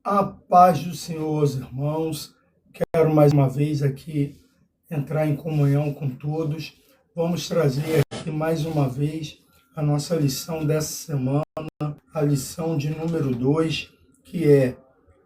A paz do Senhor, os irmãos. Quero mais uma vez aqui entrar em comunhão com todos. Vamos trazer aqui mais uma vez a nossa lição dessa semana, a lição de número 2, que é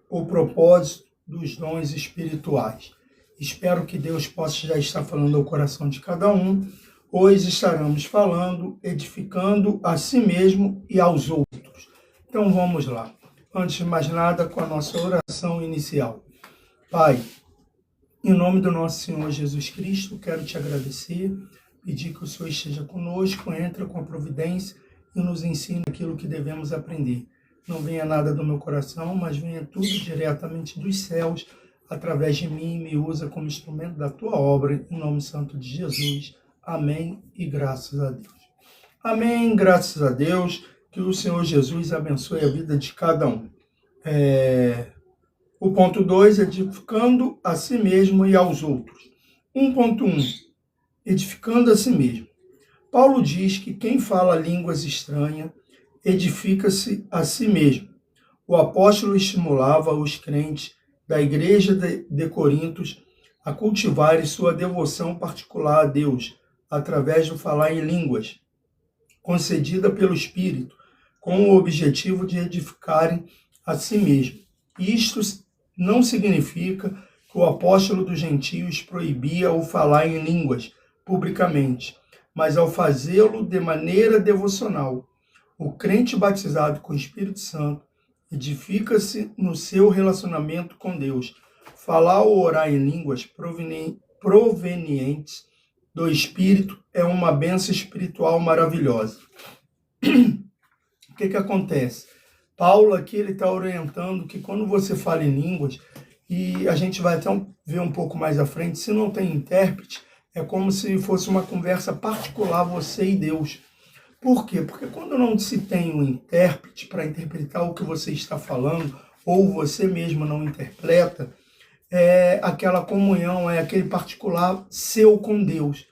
o propósito dos dons espirituais. Espero que Deus possa já estar falando ao coração de cada um. Hoje estaremos falando, edificando a si mesmo e aos outros. Então vamos lá. Antes de mais nada, com a nossa oração inicial. Pai, em nome do nosso Senhor Jesus Cristo, quero te agradecer, pedir que o Senhor esteja conosco, entre com a providência e nos ensine aquilo que devemos aprender. Não venha nada do meu coração, mas venha tudo diretamente dos céus, através de mim, me usa como instrumento da tua obra, em nome santo de Jesus. Amém e graças a Deus. Amém, graças a Deus. Que o Senhor Jesus abençoe a vida de cada um. O ponto 2, edificando a si mesmo e aos outros. 1.1, edificando a si mesmo. Paulo diz que quem fala línguas estranhas edifica-se a si mesmo. O apóstolo estimulava os crentes da igreja de Corintos a cultivarem sua devoção particular a Deus, através do falar em línguas, concedida pelo Espírito, com o objetivo de edificarem a si mesmo. Isto não significa que o apóstolo dos gentios proibia o falar em línguas publicamente, mas ao fazê-lo de maneira devocional. O crente batizado com o Espírito Santo edifica-se no seu relacionamento com Deus. Falar ou orar em línguas provenientes do Espírito é uma bênção espiritual maravilhosa. O que acontece? Paulo aqui ele está orientando que quando você fala em línguas, e a gente vai até ver um pouco mais à frente, se não tem intérprete, é como se fosse uma conversa particular, você e Deus. Por quê? Porque quando não se tem um intérprete para interpretar o que você está falando, ou você mesmo não interpreta, é aquela comunhão, é aquele particular seu com Deus.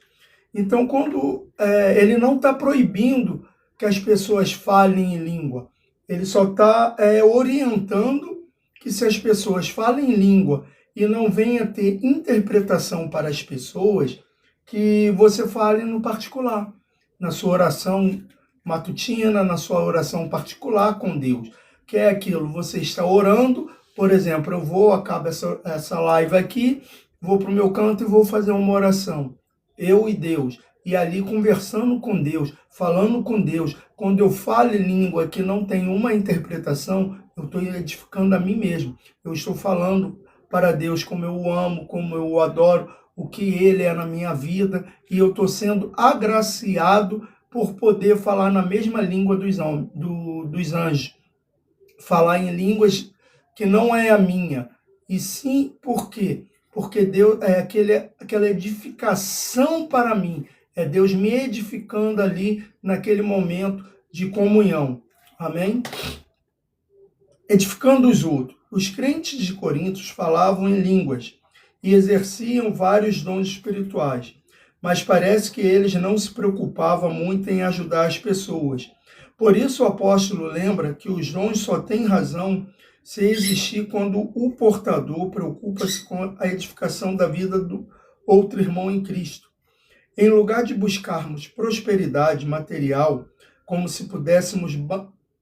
Então, quando ele não está proibindo que as pessoas falem em língua, ele só está orientando que se as pessoas falem em língua e não venha ter interpretação para as pessoas, que você fale no particular, na sua oração matutina, na sua oração particular com Deus. Que é aquilo, você está orando, por exemplo, acabo essa live aqui, vou para o meu canto e vou fazer uma oração. Eu e Deus, e ali conversando com Deus, falando com Deus. Quando eu falo em língua que não tem uma interpretação, eu estou edificando a mim mesmo. Eu estou falando para Deus como eu o amo, como eu o adoro, o que Ele é na minha vida, e eu estou sendo agraciado por poder falar na mesma língua dos anjos. Falar em línguas que não é a minha, e sim por quê? Porque Deus é aquela edificação para mim, é Deus me edificando ali naquele momento de comunhão. Amém? Edificando os outros. Os crentes de Corinto falavam em línguas e exerciam vários dons espirituais, mas parece que eles não se preocupavam muito em ajudar as pessoas. Por isso o apóstolo lembra que os dons só têm razão se existir quando o portador preocupa-se com a edificação da vida do outro irmão em Cristo. Em lugar de buscarmos prosperidade material, como se pudéssemos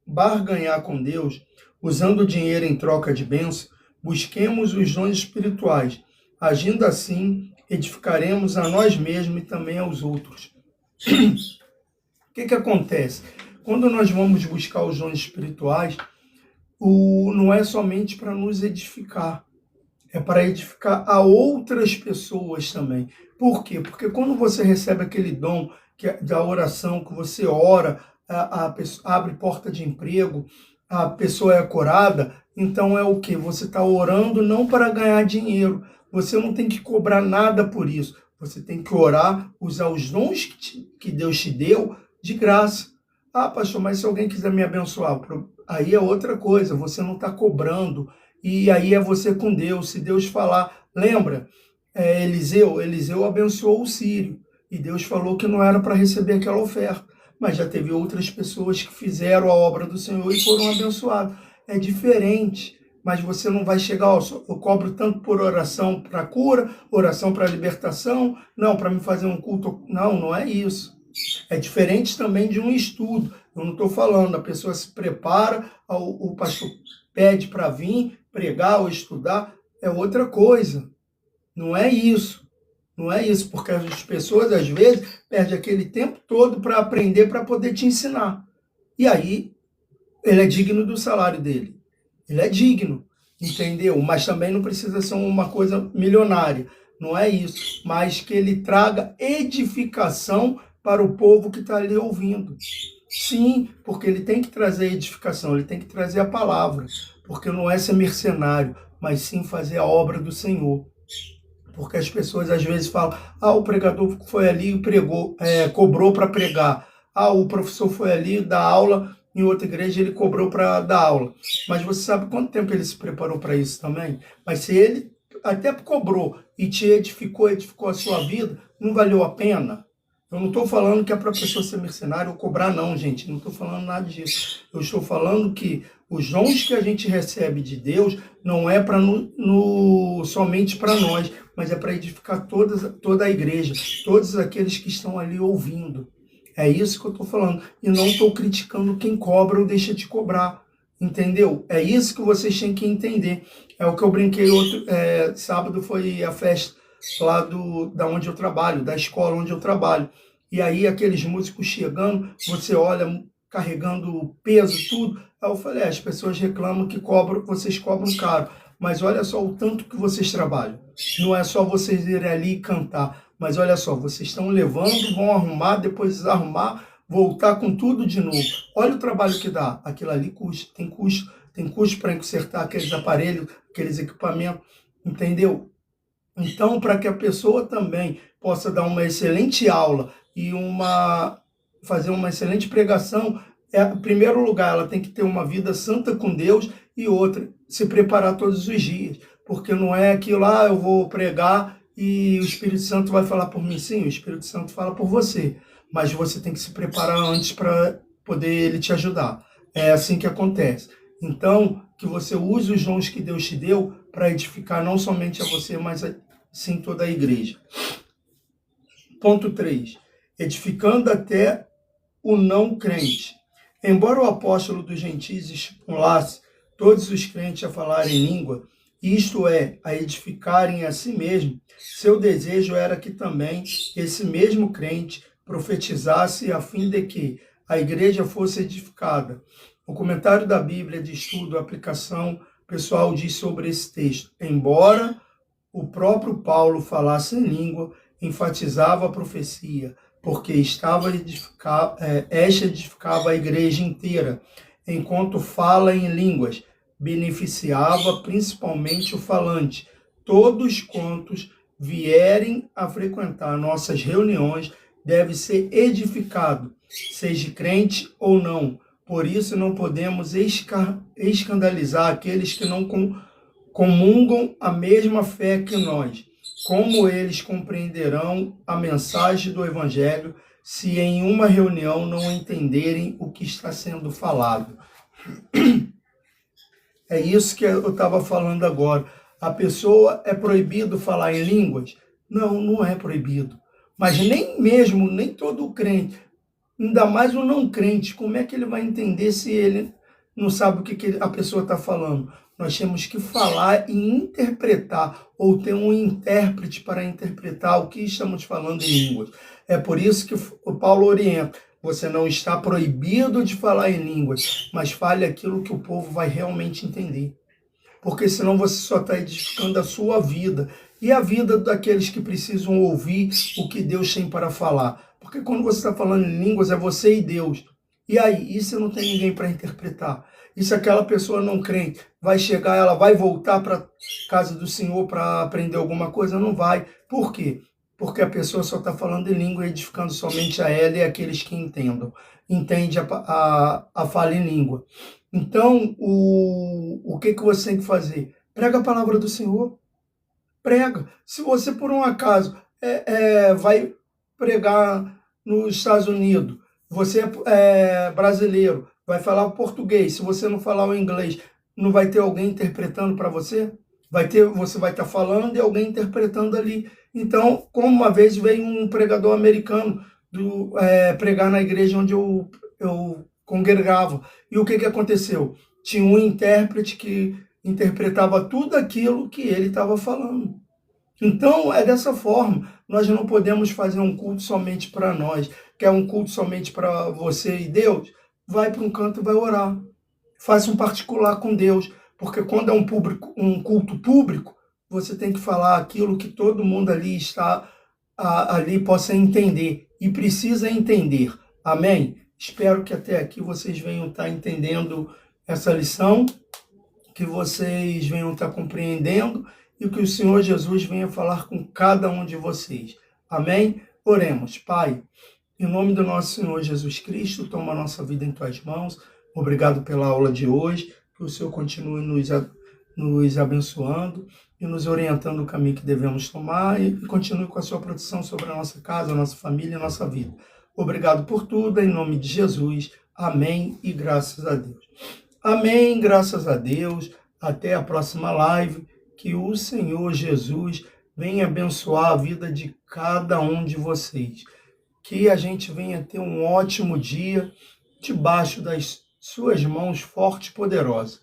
barganhar com Deus, usando o dinheiro em troca de bênção, busquemos os dons espirituais. Agindo assim, edificaremos a nós mesmos e também aos outros. O que acontece? Quando nós vamos buscar os dons espirituais, não é somente para nos edificar, é para edificar a outras pessoas também. Por quê? Porque quando você recebe aquele dom da oração, que você ora, a pessoa abre porta de emprego, a pessoa é curada, então é o quê? Você está orando não para ganhar dinheiro, você não tem que cobrar nada por isso, você tem que orar, usar os dons que Deus te deu de graça. Ah, pastor, mas se alguém quiser me abençoar, aí é outra coisa, você não está cobrando, e aí é você com Deus. Se Deus falar, lembra, Eliseu abençoou o sírio, e Deus falou que não era para receber aquela oferta, mas já teve outras pessoas que fizeram a obra do Senhor e foram abençoadas. É diferente, mas você não vai chegar, ó, eu cobro tanto por oração para cura, oração para libertação, não, para me fazer um culto. Não, não é isso. É diferente também de um estudo. Eu não estou falando, a pessoa se prepara, o pastor pede para vir pregar ou estudar, é outra coisa. Não é isso. Não é isso, porque as pessoas, às vezes, perdem aquele tempo todo para aprender, para poder te ensinar. E aí, ele é digno do salário dele. Ele é digno, entendeu? Mas também não precisa ser uma coisa milionária. Não é isso. Mas que ele traga edificação para o povo que está ali ouvindo. Sim, porque ele tem que trazer edificação, ele tem que trazer a palavra. Porque não é ser mercenário, mas sim fazer a obra do Senhor. Porque as pessoas às vezes falam, o pregador foi ali e pregou, cobrou para pregar. O professor foi ali dar aula em outra igreja, ele cobrou para dar aula. Mas você sabe quanto tempo ele se preparou para isso também? Mas se ele até cobrou e te edificou a sua vida, não valeu a pena? Eu não estou falando que é para a pessoa ser mercenário ou cobrar, não, gente. Não estou falando nada disso. Eu estou falando que os dons que a gente recebe de Deus não é para somente para nós, mas é para edificar toda a igreja, todos aqueles que estão ali ouvindo. É isso que eu estou falando. E não estou criticando quem cobra ou deixa de cobrar. Entendeu? É isso que vocês têm que entender. É o que eu brinquei sábado, foi a festa lá da onde eu trabalho, da escola onde eu trabalho. E aí aqueles músicos chegando, você olha carregando peso, tudo. Aí eu falei, as pessoas reclamam que vocês cobram caro. Mas olha só o tanto que vocês trabalham. Não é só vocês irem ali e cantar. Mas olha só, vocês estão levando, vão arrumar, depois desarrumar, voltar com tudo de novo. Olha o trabalho que dá. Aquilo ali custa, tem custo para consertar aqueles aparelhos, aqueles equipamentos, entendeu? Então, para que a pessoa também possa dar uma excelente aula e fazer uma excelente pregação, em primeiro lugar, ela tem que ter uma vida santa com Deus e outra, se preparar todos os dias. Porque não é aquilo, eu vou pregar e o Espírito Santo vai falar por mim. Sim, o Espírito Santo fala por você, mas você tem que se preparar antes para poder ele te ajudar. É assim que acontece. Então, que você use os dons que Deus te deu para edificar não somente a você, mas sim toda a igreja. Ponto 3. Edificando até o não crente. Embora o apóstolo dos gentios estimulasse todos os crentes a falarem língua, isto é, a edificarem a si mesmo, seu desejo era que também esse mesmo crente profetizasse a fim de que a igreja fosse edificada. O comentário da Bíblia de estudo, aplicação pessoal diz sobre esse texto: embora o próprio Paulo falasse em língua, enfatizava a profecia, porque esta edificava a igreja inteira, enquanto fala em línguas, beneficiava principalmente o falante. Todos quantos vierem a frequentar nossas reuniões devem ser edificados, seja crente ou não. Por isso não podemos escandalizar aqueles que não comungam a mesma fé que nós. Como eles compreenderão a mensagem do Evangelho se em uma reunião não entenderem o que está sendo falado? É isso que eu estava falando agora. A pessoa é proibido falar em línguas? Não, não é proibido. Mas nem todo crente, ainda mais o não crente, como é que ele vai entender se ele não sabe o que a pessoa está falando? Nós temos que falar e interpretar, ou ter um intérprete para interpretar o que estamos falando em línguas. É por isso que o Paulo orienta: você não está proibido de falar em línguas, mas fale aquilo que o povo vai realmente entender. Porque senão você só está edificando a sua vida e a vida daqueles que precisam ouvir o que Deus tem para falar. Porque quando você está falando em línguas, é você e Deus. E aí, e se não tem ninguém para interpretar? E se aquela pessoa não crente vai chegar, ela vai voltar para a casa do Senhor para aprender alguma coisa? Não vai. Por quê? Porque a pessoa só está falando em língua, edificando somente a ela e aqueles que entendam. Entende a fala em língua. Então, o que você tem que fazer? Prega a palavra do Senhor. Prega. Se você, por um acaso, vai pregar nos Estados Unidos, você é brasileiro, vai falar o português, se você não falar o inglês, Não vai ter alguém interpretando para você? Você vai estar falando e alguém interpretando ali. Então, como uma vez veio um pregador americano pregar na igreja onde eu congregava. E o que aconteceu? Tinha um intérprete que interpretava tudo aquilo que ele estava falando. Então, é dessa forma. Nós não podemos fazer um culto somente para nós. Quer um culto somente para você e Deus? Vai para um canto e vai orar. Faça um particular com Deus. Porque quando é um culto público, você tem que falar aquilo que todo mundo ali ali possa entender. E precisa entender. Amém? Espero que até aqui vocês venham estar entendendo essa lição, que vocês venham estar compreendendo e que o Senhor Jesus venha falar com cada um de vocês. Amém? Oremos. Pai, em nome do nosso Senhor Jesus Cristo, toma a nossa vida em tuas mãos. Obrigado pela aula de hoje. Que o Senhor continue nos abençoando e nos orientando o caminho que devemos tomar e continue com a sua proteção sobre a nossa casa, a nossa família e a nossa vida. Obrigado por tudo, em nome de Jesus. Amém e graças a Deus. Amém, graças a Deus. Até a próxima live. Que o Senhor Jesus venha abençoar a vida de cada um de vocês. Que a gente venha ter um ótimo dia debaixo das suas mãos forte e poderosa.